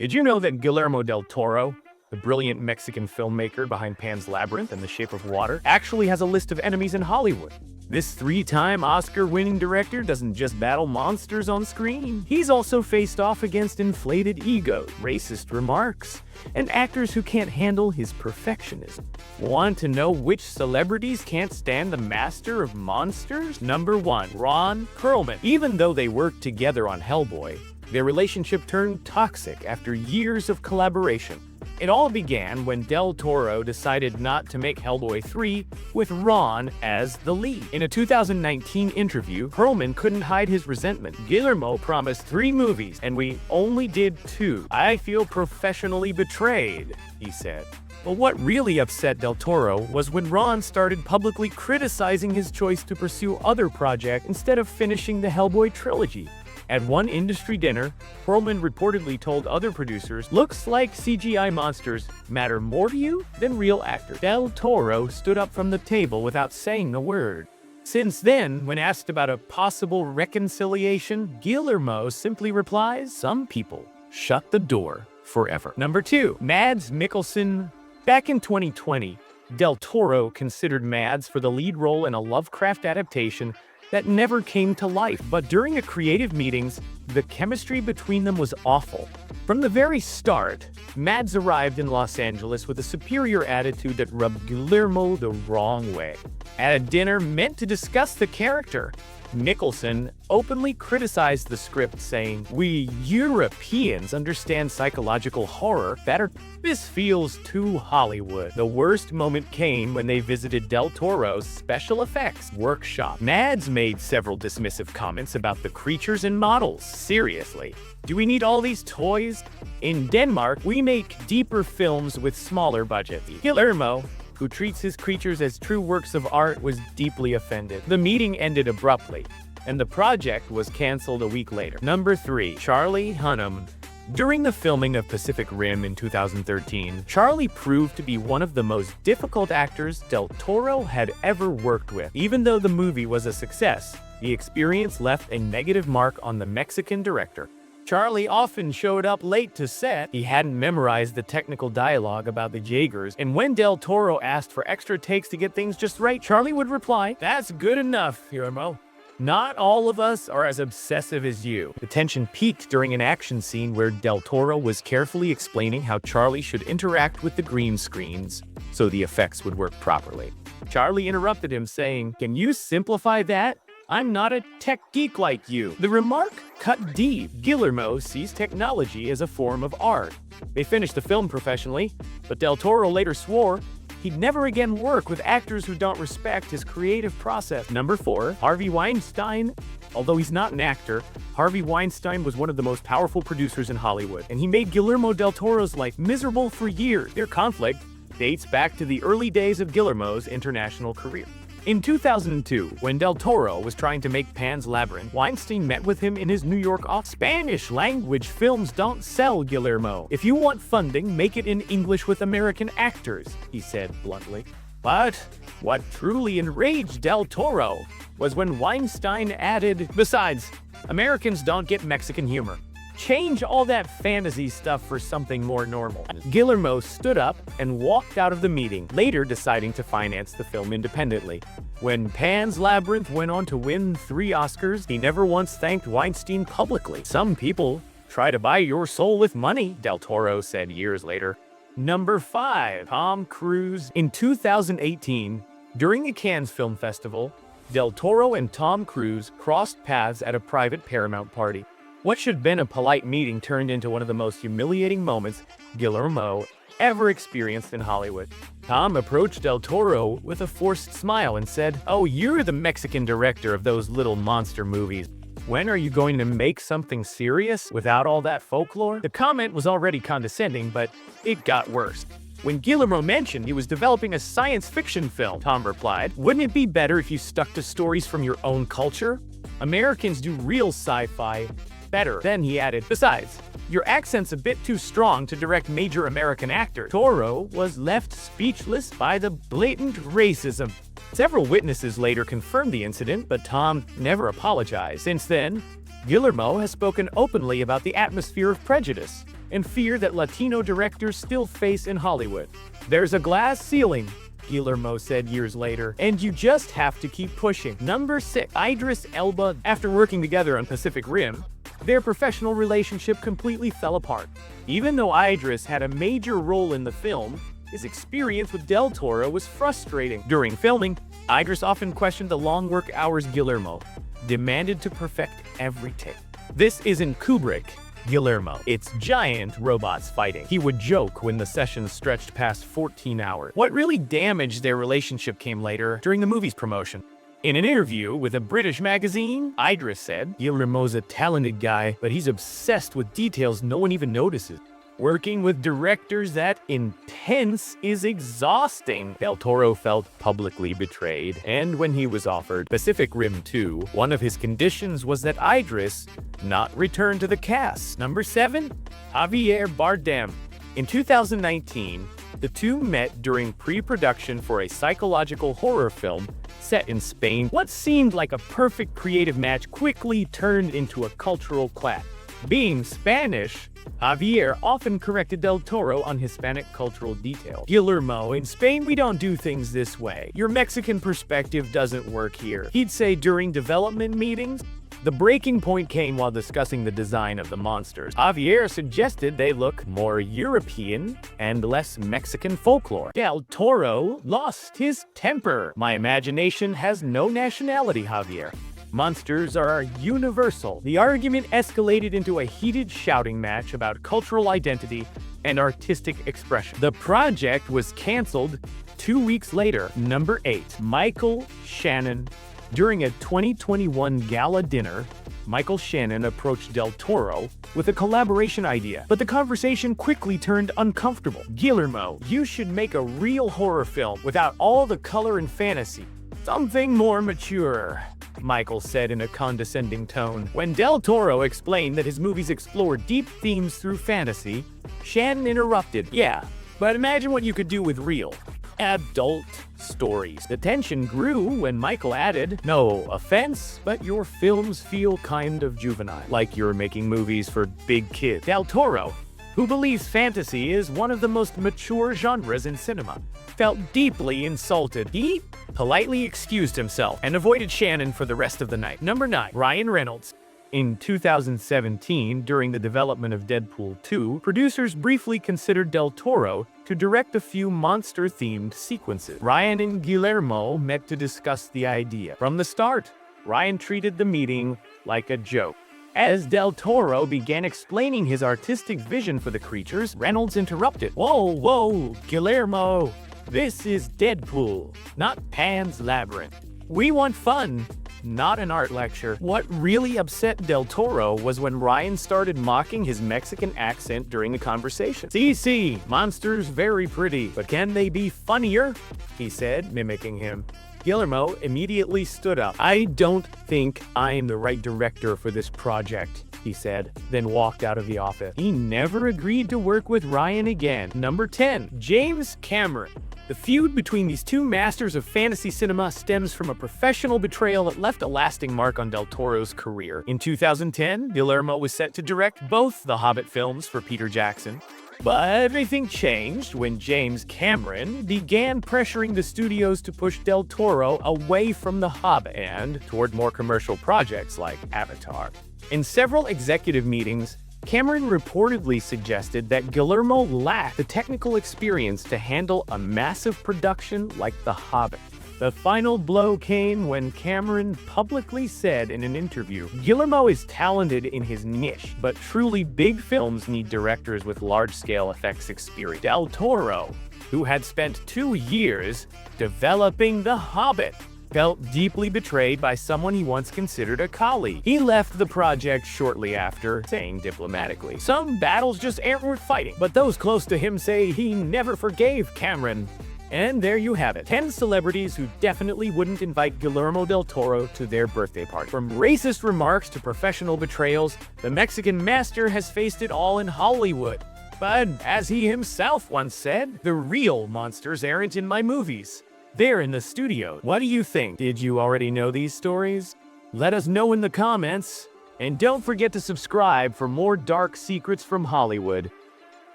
Did you know that Guillermo del Toro, the brilliant Mexican filmmaker behind Pan's Labyrinth and The Shape of Water, actually has a list of enemies in Hollywood? This three-time Oscar-winning director doesn't just battle monsters on screen. He's also faced off against inflated egos, racist remarks, and actors who can't handle his perfectionism. Want to know which celebrities can't stand the master of monsters? Number 1. Ron Perlman. Even though they worked together on Hellboy, their relationship turned toxic after years of collaboration. It all began when Del Toro decided not to make Hellboy 3 with Ron as the lead. In a 2019 interview, Perlman couldn't hide his resentment. "Guillermo promised 3 movies, and we only did 2. I feel professionally betrayed," he said. But what really upset Del Toro was when Ron started publicly criticizing his choice to pursue other projects instead of finishing the Hellboy trilogy. At one industry dinner, Perlman reportedly told other producers, "Looks like CGI monsters matter more to you than real actors." Del Toro stood up from the table without saying a word. Since then, when asked about a possible reconciliation, Guillermo simply replies, "Some people shut the door forever." Number 2. Mads Mikkelsen. Back in 2020, Del Toro considered Mads for the lead role in a Lovecraft adaptation that never came to life, but during a creative meetings, the chemistry between them was awful. From the very start, Mads arrived in Los Angeles with a superior attitude that rubbed Guillermo the wrong way. At a dinner meant to discuss the character, Mikkelsen openly criticized the script, saying, "We Europeans understand psychological horror better. This feels too Hollywood." The worst moment came when they visited Del Toro's special effects workshop. Mads made several dismissive comments about the creatures and models. "Seriously, do we need all these toys? In Denmark, we make deeper films with smaller budgets." Guillermo, who treats his creatures as true works of art, was deeply offended. The meeting ended abruptly, and the project was canceled a week later. Number 3. Charlie Hunnam. During the filming of Pacific Rim in 2013, Charlie proved to be one of the most difficult actors Del Toro had ever worked with. Even though the movie was a success, the experience left a negative mark on the Mexican director. Charlie often showed up late to set. He hadn't memorized the technical dialogue about the Jaegers, and when Del Toro asked for extra takes to get things just right, Charlie would reply, "That's good enough, Guillermo. Not all of us are as obsessive as you." The tension peaked during an action scene where Del Toro was carefully explaining how Charlie should interact with the green screens so the effects would work properly. Charlie interrupted him, saying, "Can you simplify that? I'm not a tech geek like you." The remark cut deep. Guillermo sees technology as a form of art. They finished the film professionally, but Del Toro later swore he'd never again work with actors who don't respect his creative process. Number 4. Harvey Weinstein. Although he's not an actor, Harvey Weinstein was one of the most powerful producers in Hollywood, and he made Guillermo del Toro's life miserable for years. Their conflict dates back to the early days of Guillermo's international career. In 2002, when Del Toro was trying to make Pan's Labyrinth, Weinstein met with him in his New York office. "Spanish-language films don't sell, Guillermo. If you want funding, make it in English with American actors," he said bluntly. But what truly enraged Del Toro was when Weinstein added, "Besides, Americans don't get Mexican humor. Change all that fantasy stuff for something more normal." Guillermo stood up and walked out of the meeting, later deciding to finance the film independently. When Pan's Labyrinth went on to win 3 Oscars, he never once thanked Weinstein publicly. "Some people try to buy your soul with money," Del Toro said years later. Number 5. Tom Cruise. In 2018, during the Cannes Film Festival, Del Toro and Tom Cruise crossed paths at a private Paramount party. What should have been a polite meeting turned into one of the most humiliating moments Guillermo ever experienced in Hollywood. Tom approached Del Toro with a forced smile and said, "Oh, you're the Mexican director of those little monster movies. When are you going to make something serious without all that folklore?" The comment was already condescending, but it got worse. When Guillermo mentioned he was developing a science fiction film, Tom replied, "Wouldn't it be better if you stuck to stories from your own culture? Americans do real sci-fi better." Then he added, "Besides, your accent's a bit too strong to direct major American actors." Toro was left speechless by the blatant racism. Several witnesses later confirmed the incident, but Tom never apologized. Since then, Guillermo has spoken openly about the atmosphere of prejudice and fear that Latino directors still face in Hollywood. "There's a glass ceiling," Guillermo said years later, "and you just have to keep pushing." Number 6. Idris Elba. After working together on Pacific Rim, their professional relationship completely fell apart. Even though Idris had a major role in the film, his experience with Del Toro was frustrating. During filming, Idris often questioned the long work hours Guillermo demanded to perfect every take. "This isn't Kubrick, Guillermo. It's giant robots fighting," he would joke when the sessions stretched past 14 hours. What really damaged their relationship came later, during the movie's promotion. In an interview with a British magazine, Idris said, "Guillermo's a talented guy, but he's obsessed with details no one even notices. Working with directors that intense is exhausting." Del Toro felt publicly betrayed, and when he was offered Pacific Rim 2, one of his conditions was that Idris not return to the cast. Number 7. Javier Bardem. In 2019, the two met during pre-production for a psychological horror film set in Spain. What seemed like a perfect creative match quickly turned into a cultural clash. Being Spanish, Javier often corrected Del Toro on Hispanic cultural details. "Guillermo, in Spain we don't do things this way. Your Mexican perspective doesn't work here," he'd say during development meetings. The breaking point came while discussing the design of the monsters. Javier suggested they look more European and less Mexican folklore. Del Toro lost his temper. "My imagination has no nationality, Javier. Monsters are universal." The argument escalated into a heated shouting match about cultural identity and artistic expression. The project was canceled 2 weeks later. Number 8. Michael Shannon. During a 2021 gala dinner, Michael Shannon approached Del Toro with a collaboration idea, but the conversation quickly turned uncomfortable. "Guillermo, you should make a real horror film without all the color and fantasy. Something more mature," Michael said in a condescending tone. When Del Toro explained that his movies explore deep themes through fantasy, Shannon interrupted, "Yeah, but imagine what you could do with real, adult stories." The tension grew when Michael added, "No offense, but your films feel kind of juvenile, like you're making movies for big kids." Del Toro, who believes fantasy is one of the most mature genres in cinema, felt deeply insulted. He politely excused himself and avoided Shannon for the rest of the night. Number 9. Ryan Reynolds. In 2017, during the development of Deadpool 2, producers briefly considered Del Toro to direct a few monster-themed sequences. Ryan and Guillermo met to discuss the idea. From the start, Ryan treated the meeting like a joke. As Del Toro began explaining his artistic vision for the creatures, Reynolds interrupted. Whoa, Guillermo. This is Deadpool, not Pan's Labyrinth. We want fun, not an art lecture." What really upset Del Toro was when Ryan started mocking his Mexican accent during the conversation. "See, monsters very pretty, but can they be funnier?" he said, mimicking him. Guillermo immediately stood up. "I don't think I'm the right director for this project," he said, then walked out of the office. He never agreed to work with Ryan again. Number 10. James Cameron. The feud between these two masters of fantasy cinema stems from a professional betrayal that left a lasting mark on Del Toro's career. In 2010, Guillermo was set to direct both the Hobbit films for Peter Jackson. But everything changed when James Cameron began pressuring the studios to push Del Toro away from The Hobbit and toward more commercial projects like Avatar. In several executive meetings, Cameron reportedly suggested that Guillermo lacked the technical experience to handle a massive production like The Hobbit. The final blow came when Cameron publicly said in an interview, "Guillermo is talented in his niche, but truly big films need directors with large-scale effects experience." Del Toro, who had spent 2 years developing The Hobbit, felt deeply betrayed by someone he once considered a colleague. He left the project shortly after, saying diplomatically, "Some battles just aren't worth fighting," but those close to him say he never forgave Cameron. And there you have it, 10 celebrities who definitely wouldn't invite Guillermo del Toro to their birthday party. From racist remarks to professional betrayals, the Mexican master has faced it all in Hollywood. But as he himself once said, "The real monsters aren't in my movies. They're in the studio." What do you think? Did you already know these stories? Let us know in the comments. And don't forget to subscribe for more dark secrets from Hollywood.